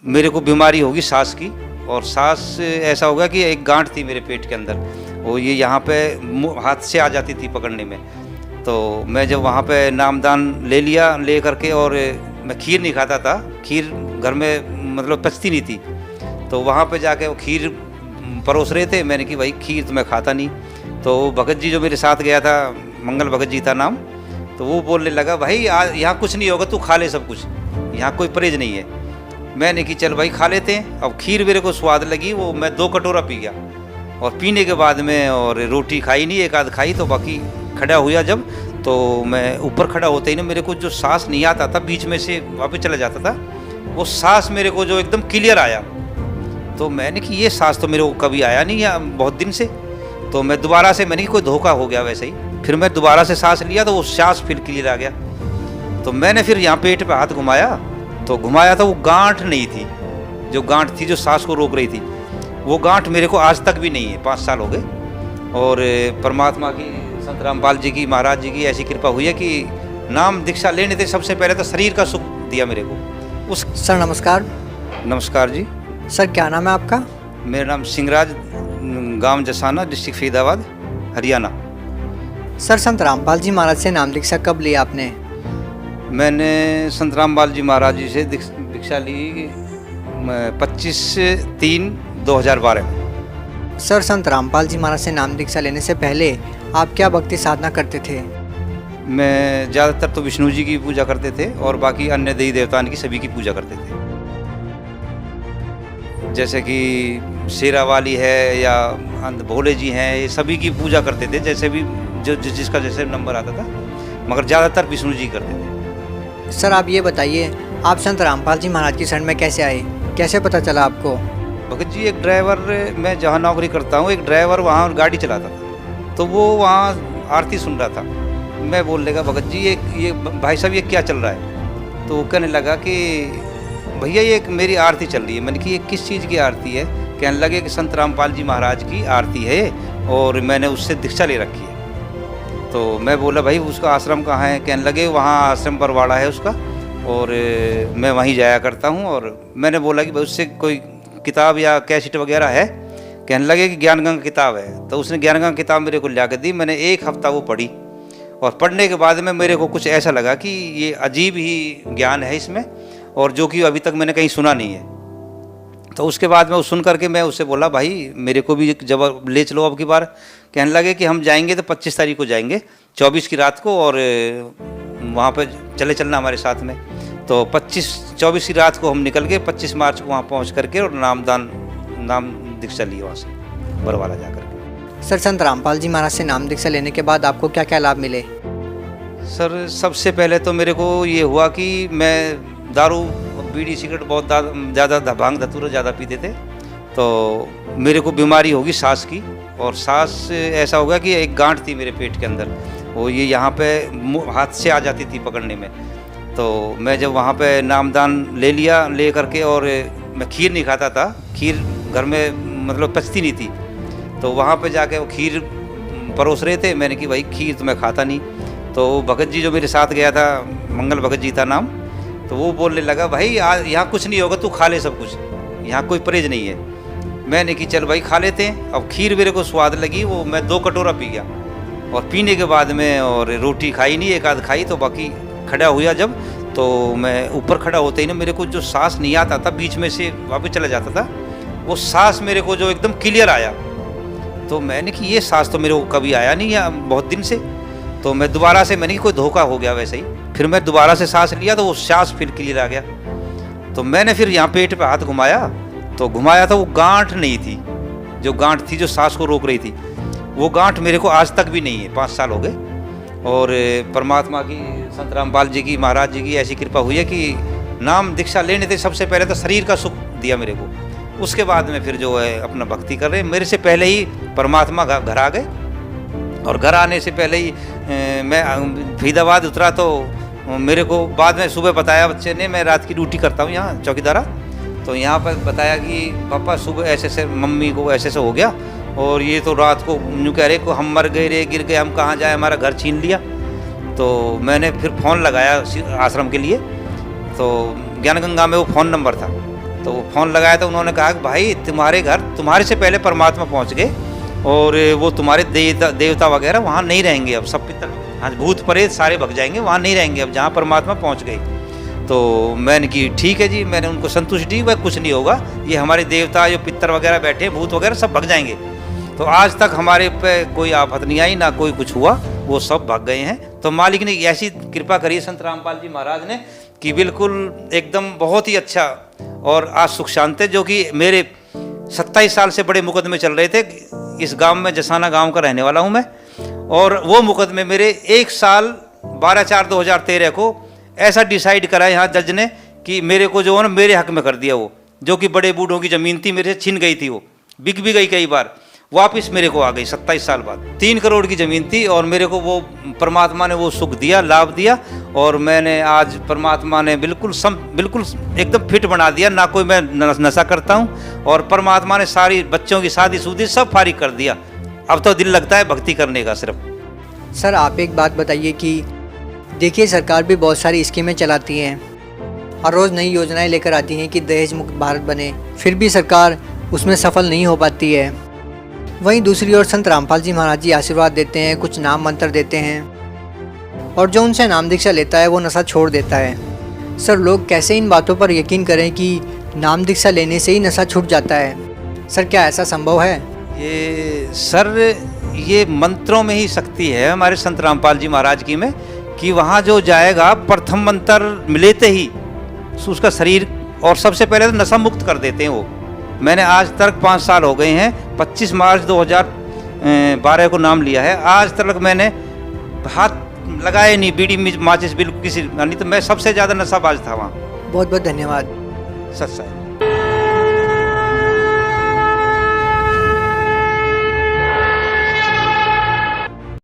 मेरे को बीमारी होगी सांस की, और सांस ऐसा होगा कि एक गांठ थी मेरे पेट के अंदर, वो ये यहाँ पे हाथ से आ जाती थी पकड़ने में। तो मैं जब वहाँ पे नामदान ले लिया, ले करके, और मैं खीर नहीं खाता था, खीर घर में मतलब पचती नहीं थी। तो वहाँ पे जाके वो खीर परोस रहे थे, मैंने कि भाई खीर तो मैं खाता नहीं। तो भगत जी जो मेरे साथ गया था, मंगल भगत जी था नाम, तो वो बोलने लगा भाई यहाँ कुछ नहीं होगा, तू खा ले सब कुछ, यहाँ कोई परहेज नहीं है। मैंने कि चल भाई खा लेते हैं। अब खीर मेरे को स्वाद लगी, वो मैं 2 कटोरा पी गया, और पीने के बाद में और रोटी खाई नहीं, एक आध खाई, तो बाकी खड़ा हुआ जब, तो मैं ऊपर खड़ा होते ही ना मेरे को जो सांस नहीं आता था, बीच में से वापस चला जाता था, वो सांस मेरे को जो एकदम क्लियर आया। तो मैंने कि ये सांस तो मेरे को कभी आया नहीं है बहुत दिन से। तो मैं दोबारा से, मैंने कि कोई धोखा हो गया वैसे ही, फिर मैं दोबारा से सांस लिया तो वो सांस फिर क्लियर आ गया। तो मैंने फिर यहाँ पेट पे हाथ घुमाया, तो घुमाया था, वो गांठ नहीं थी, जो गांठ थी जो सांस को रोक रही थी, वो गांठ मेरे को आज तक भी नहीं है, 5 साल हो गए। और परमात्मा की, संत रामपाल जी की, महाराज जी की ऐसी कृपा हुई है कि नाम दीक्षा लेने थे सबसे पहले तो शरीर का सुख दिया मेरे को उस। सर नमस्कार। नमस्कार जी। सर क्या नाम है आपका? मेरा नाम सिंहराज, गांव जसाना, डिस्ट्रिक्ट फरीदाबाद, हरियाणा। सर संत रामपाल जी महाराज से नाम दीक्षा कब ली आपने? मैंने संत रामपाल जी महाराज जी से दीक्षा ली 25/3/2012 में। सर संत रामपाल जी महाराज से नाम दीक्षा लेने से पहले आप क्या भक्ति साधना करते थे? मैं ज़्यादातर तो विष्णु जी की पूजा करते थे, और बाकी अन्य देवी देवताओं की सभी की पूजा करते थे, जैसे कि शेरा वाली है या भोले जी हैं, ये सभी की पूजा करते थे, जैसे भी जो जिसका जैसे नंबर आता था, मगर ज़्यादातर विष्णु जी करते थे। सर आप ये बताइए, आप संत रामपाल जी महाराज की शरण में कैसे आए, कैसे पता चला आपको? भगत जी, एक ड्राइवर, मैं जहाँ नौकरी करता हूँ, एक ड्राइवर वहाँ गाड़ी चलाता था, तो वो वहाँ आरती सुन रहा था। मैं बोलने लगा भगत जी ये भाई साहब ये क्या चल रहा है? तो वो कहने लगा कि भैया ये एक मेरी आरती चल रही है। मैंने कि ये किस चीज़ की आरती है? कहने लगे कि संत रामपाल जी महाराज की आरती है, और मैंने उससे दीक्षा ले रखी है। तो मैं बोला भाई उसका आश्रम कहाँ है? कहने लगे वहाँ आश्रम परवाड़ा है उसका, और मैं वहीं जाया करता हूँ। और मैंने बोला कि भाई उससे कोई किताब या कैसेट वगैरह है? कहने लगे कि ज्ञान गंगा किताब है। तो उसने ज्ञान गंगा किताब मेरे को ला कर दी, मैंने 1 हफ्ता वो पढ़ी, और पढ़ने के बाद में मेरे को कुछ ऐसा लगा कि ये अजीब ही ज्ञान है इसमें, और जो कि अभी तक मैंने कहीं सुना नहीं है। तो उसके बाद में वो सुन करके मैं उससे बोला भाई मेरे को भी जब ले चलो अब की बार। कहने लगे कि हम जाएंगे तो 25 तारीख को जाएंगे, 24 की रात को, और वहाँ पर चले चलना हमारे साथ में। तो 24 की रात को हम निकल गए, 25 मार्च को वहाँ पहुँच करके और नाम दीक्षा ली वहाँ से बरवाला जा करके। सर संत रामपाल जी महाराज से नाम दीक्षा लेने के बाद आपको क्या क्या लाभ मिले? सर सबसे पहले तो मेरे को ये हुआ कि मैं दारू, बीड़ी, सिगरेट बहुत ज़्यादा, भांग धतूरा ज़्यादा पीते थे, तो मेरे को बीमारी होगी सांस की, और सांस ऐसा होगा कि एक गांठ थी मेरे पेट के अंदर, वो ये यहाँ पे हाथ से आ जाती थी पकड़ने में। तो मैं जब वहाँ पे नामदान ले लिया, ले करके, और मैं खीर नहीं खाता था, खीर घर में मतलब पचती नहीं थी। तो वहाँ पे जाके वो खीर परोस रहे थे, मैंने कि भाई खीर तो मैं खाता नहीं। तो भगत जी जो मेरे साथ गया था, मंगल भगत जी था नाम, तो वो बोलने लगा भाई यहाँ कुछ नहीं होगा, तू खा ले सब कुछ, यहाँ कोई परहेज नहीं है। मैंने कि चल भाई खा लेते हैं। अब खीर मेरे को स्वाद लगी, वो मैं 2 कटोरा पी गया, और पीने के बाद में और रोटी खाई नहीं, एक आध खाई, तो बाकी खड़ा हुआ जब, तो मैं ऊपर खड़ा होते ही ना मेरे को जो सांस नहीं आता था, बीच में से वापस चला जाता था, वो सांस मेरे को जो एकदम क्लियर आया। तो मैंने कि ये सांस तो मेरे को कभी आया नहीं है बहुत दिन से। तो मैं दोबारा से, मैंने कि कोई धोखा हो गया वैसे ही, फिर मैं दोबारा से सांस लिया तो वो सांस फिर क्लियर आ गया। तो मैंने फिर यहाँ पेट पे हाथ घुमाया, तो घुमाया था, वो गांठ नहीं थी, जो गांठ थी जो सांस को रोक रही थी, वो गांठ मेरे को आज तक भी नहीं है, 5 साल हो गए। और परमात्मा की, संत रामपाल जी की, महाराज जी की ऐसी कृपा हुई है कि नाम दीक्षा लेने थे सबसे पहले तो शरीर का सुख दिया मेरे को, उसके बाद में फिर जो है अपना भक्ति कर रहे। मेरे से पहले ही परमात्मा घर आ गए, और घर आने से पहले ही मैं फरीदाबाद उतरा, तो मेरे को बाद में सुबह बताया बच्चे ने, मैं रात की ड्यूटी करता हूँ यहाँ चौकीदारा, तो यहाँ पर बताया कि पापा सुबह ऐसे ऐसे मम्मी को ऐसे ऐसे हो गया, और ये तो रात को यूँ कह रहे को हम मर गए रे, गिर गए, हम कहाँ जाए, हमारा घर छीन लिया। तो मैंने फिर फ़ोन लगाया आश्रम के लिए, तो ज्ञान गंगा में वो फ़ोन नंबर था, तो वो फ़ोन लगाया तो उन्होंने कहा कि भाई तुम्हारे घर तुम्हारे से पहले परमात्मा पहुंच गए और वो तुम्हारे देवता वगैरह वहाँ नहीं रहेंगे अब, सब पितर हाँ भूत प्रेत सारे भग जाएंगे, वहाँ नहीं रहेंगे अब जहाँ परमात्मा पहुँच गए। तो मैंने की ठीक है जी, मैंने उनको संतुष्टि दी, वह कुछ नहीं होगा, ये हमारे देवता जो पितर वगैरह बैठे भूत वगैरह सब भग जाएंगे। तो आज तक हमारे पे कोई आफत नहीं आई, ना कोई कुछ हुआ, वो सब भाग गए हैं। तो मालिक ने ऐसी कृपा करी संत रामपाल जी महाराज ने कि बिल्कुल एकदम बहुत ही अच्छा। और आज सुख शांति, जो कि मेरे 27 साल से बड़े मुकदमे चल रहे थे इस गांव में, जसाना गांव का रहने वाला हूं मैं, और वो मुकदमे मेरे 1 साल 12/4/2013 को ऐसा डिसाइड करा यहाँ जज ने कि मेरे को जो है ना मेरे हक में कर दिया, वो जो कि बड़े बूढ़ों की ज़मीन थी मेरे से छिन गई थी, वो बिक भी गई कई बार, वापस मेरे को आ गई 27 साल बाद। 3 करोड़ की ज़मीन थी और मेरे को वो परमात्मा ने वो सुख दिया, लाभ दिया, और मैंने आज परमात्मा ने बिल्कुल एकदम फिट बना दिया, ना कोई मैं नशा करता हूँ, और परमात्मा ने सारी बच्चों की शादी सूदी सब फारिग कर दिया। अब तो दिल लगता है भक्ति करने का सिर्फ। सर आप एक बात बताइए कि देखिए सरकार भी बहुत सारी स्कीमें चलाती हैं और रोज़ नई योजनाएं लेकर आती हैं कि दहेज मुक्त भारत बने, फिर भी सरकार उसमें सफल नहीं हो पाती है। वहीं दूसरी ओर संत रामपाल जी महाराज जी आशीर्वाद देते हैं, कुछ नाम मंत्र देते हैं, और जो उनसे नाम दीक्षा लेता है वो नशा छोड़ देता है। सर लोग कैसे इन बातों पर यकीन करें कि नाम दीक्षा लेने से ही नशा छूट जाता है? सर क्या ऐसा संभव है? ये मंत्रों में ही शक्ति है हमारे संत रामपाल जी महाराज की में, कि वहाँ जो जाएगा प्रथम मंत्र मिलेते ही उसका शरीर, और सबसे पहले तो नशा मुक्त कर देते हैं वो। मैंने आज तक 5 साल हो गए हैं, 25 मार्च 2012 को नाम लिया है, आज तक मैंने हाथ लगाए नहीं बीड़ी माचिस बिल्कुल किसी, नहीं तो मैं सबसे ज़्यादा नशाबाज था वहाँ। बहुत बहुत धन्यवाद। सच।